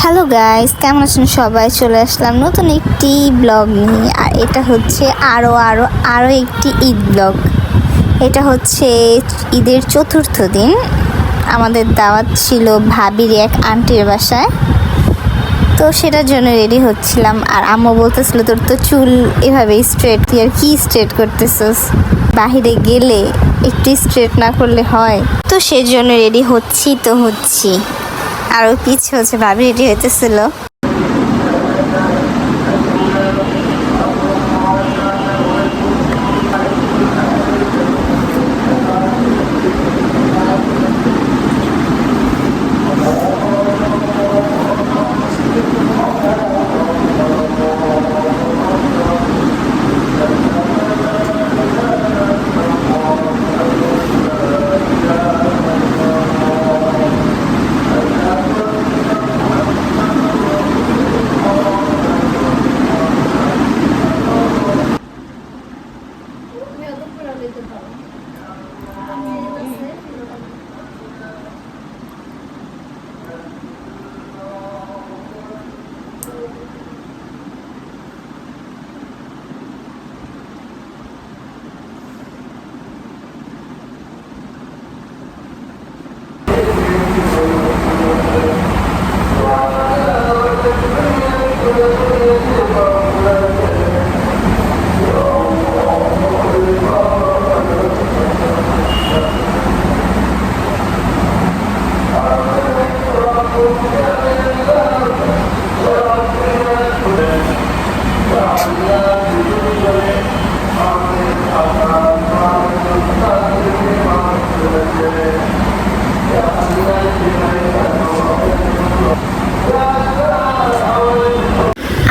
Hello guys, কেমন আছেন সবাই? চলে আসলাম নতুন একটি ব্লগ নিয়ে। আর এটা হচ্ছে আরও একটি ঈদ ব্লগ। এটা হচ্ছে ঈদের চতুর্থ দিন। আমাদের দাওয়াত ছিল ভাবির এক আন্টির বাসায়, তো সেটার জন্য রেডি হচ্ছিলাম। আর আম্মু বলতেছিল, তোর তো চুল এভাবে স্ট্রেট, তুই আর কি স্ট্রেট করতেছিস? বাহিরে গেলে একটু স্ট্রেট না করলে হয়? তো সেজন্য রেডি হচ্ছি। আর ওই পিছে হচ্ছে ভাবি রেডি হইতেছিল।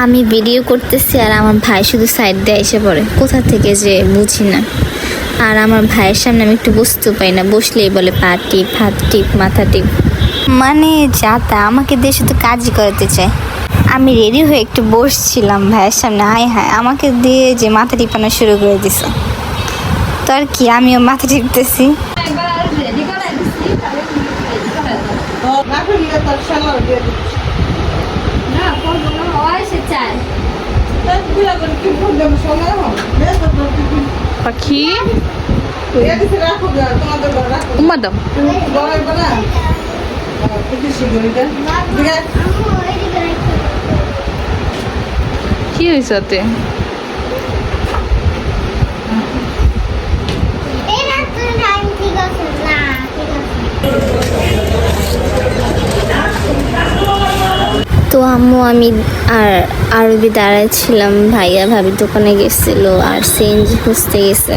আমি ভিডিও করতেছি আর আমার ভাই শুধু সাইড দিয়ে এসে পড়ে, কোথা থেকে যে বুঝি না। আর আমার ভাইয়ের সামনে আমি একটু বসতে পাই না, বসলেই বলে পা টিপ, হাত টিপ, মাথা টিপ, মানে যাতা আমাকে দিয়ে শুধু কাজই করাতে চায়। আমি রেডি হয়ে একটু বসছিলাম ভাইয়ের সামনে, হায় আমাকে দিয়ে যে মাথা টিপানো শুরু করে দিছে। তো আর কি, আমিও মাথা টিপতেছি। পাখি ম্যাডাম কি হয়েছে? তো আম্মু আমি আর আরবি দাঁড়াইছিলাম, ভাইয়া ভাবির দোকানে গেছিল আর সিএনজি খুঁজতে গেছে।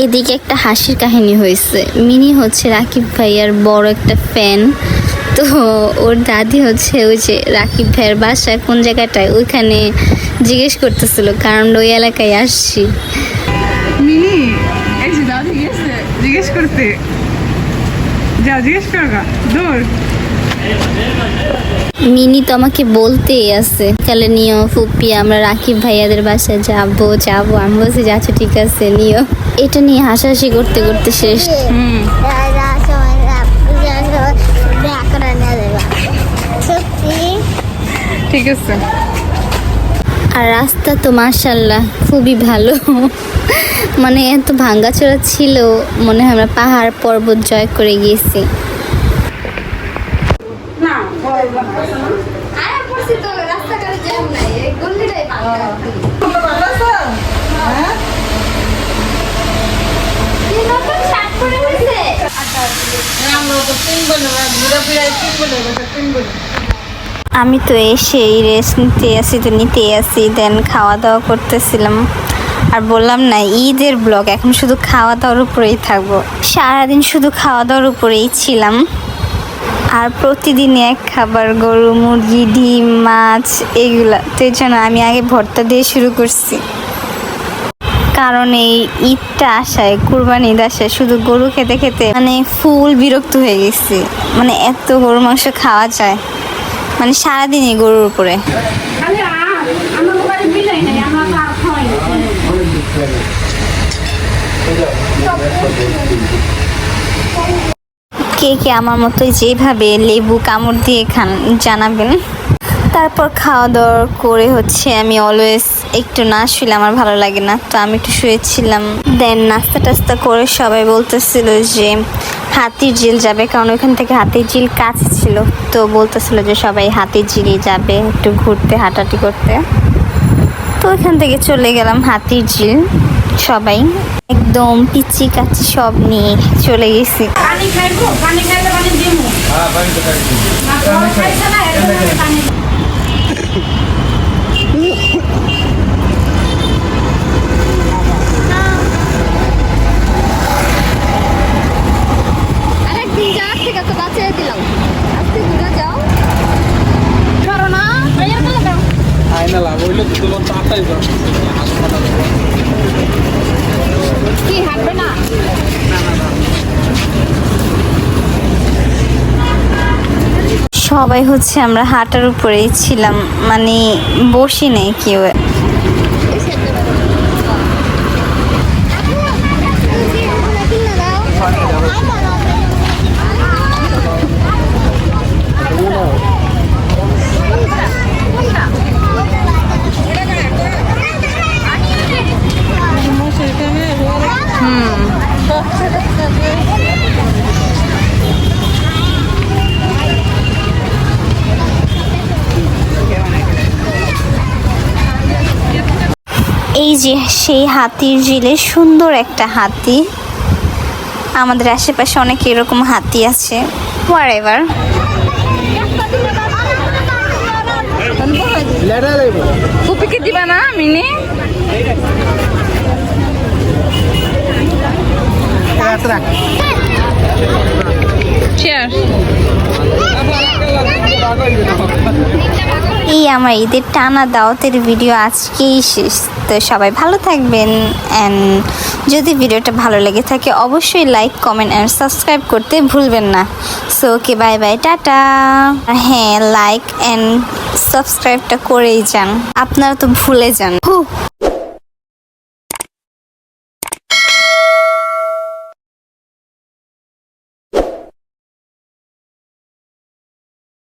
এদিকে একটা হাসির কাহিনী হয়েছে। মিনি হচ্ছে রাকিব ভাইয়ার বড় একটা ফ্যান। তো ওর দাদি হচ্ছে ওই যে রাকিব ভাইয়ের বাসা কোন জায়গাটায়, ওইখানে জিজ্ঞেস করতেছিল, কারণ ওই এলাকায় আসছি। মিনি এই যে দাদি গেছে জিজ্ঞেস করতে, যা জিজ্ঞেস করগা দৌড়। মিনি তো আমাকে বলতেই আছে, তাহলে নিও ফুপি, আমরা রাকিব ভাইয়াদের বাসায় যাবো। আমি বলছি যাচ্ছ, ঠিক আছে নিও। এটা নিয়ে হাসাহাসি করতে করতে শেষ। ঠিক আছে। আর রাস্তা তো মাশাআল্লাহ খুবই ভালো, মানে এত ভাঙ্গাচোরা ছিল, মনে হয় আমরা পাহাড় পর্বত জয় করে গিয়েছি। আমি তো এসেই রেস্ট নিতে আসি দেন খাওয়া দাওয়া করতেছিলাম। আর বললাম না, ঈদের ব্লগ, এখন শুধু খাওয়া দাওয়ার উপরেই থাকবো। সারাদিন শুধু খাওয়া দাওয়ার উপরেই ছিলাম। আর প্রতিদিন এক খাবার, গরু, মুরগি, ডিম, মাছ, এগুলা। তো এই জন্য আমি আগে ভর্তা দিয়ে শুরু করছি, কারণ এই ঈদটা আসায়, কুরবানি ঈদ আসায় শুধু গরু খেতে খেতে মানে ফুল বিরক্ত হয়ে গেছি। মানে এত গরু মাংস খাওয়া যায়, মানে সারাদিনই গরুর উপরে। কে কে আমার মতো যেভাবে লেবু কামড় দিয়ে খান জানাবেন। তারপর খাওয়া দাওয়া করে আমি অলওয়েজ একটু না শুলে আমার ভালো লাগে না, তো আমি একটু শুয়েছিলাম। দেন নাস্তা টাস্তা করে সবাই বলতেছিল যে হাতির ঝিল যাবে, কারণ ওইখান থেকে হাতির ঝিল কাছে ছিল। তো বলতেছিল যে সবাই হাতির ঝিলই যাবে একটু ঘুরতে, হাঁটাহাঁটি করতে। তো ওইখান থেকে চলে গেলাম হাতির ঝিল, সবাই একদম পিচি কাচি সব নিয়ে চলে গেছি। কি হাঁটবে না? সবাই আমরা হাঁটার উপরেই ছিলাম, মানে বসি নেই কেউ। এই যে সেই হাতির ঝিলে সুন্দর একটা হাতি। আমাদের আশেপাশে অনেক এরকম হাতি আছে। হোয়াটএভার। কুপিকে দিবা না মিনি? এই আমার ঈদের টানা দাওয়াতের ভিডিও আজকেই শেষ। তো সবাই ভালো থাকবেন, অ্যান্ড যদি ভিডিওটা ভালো লেগে থাকে অবশ্যই লাইক, কমেন্ট অ্যান্ড সাবস্ক্রাইব করতে ভুলবেন না। So okay, bye bye, tata. হ্যাঁ, লাইক অ্যান্ড সাবস্ক্রাইবটা করেই যান, আপনারা তো ভুলে যান।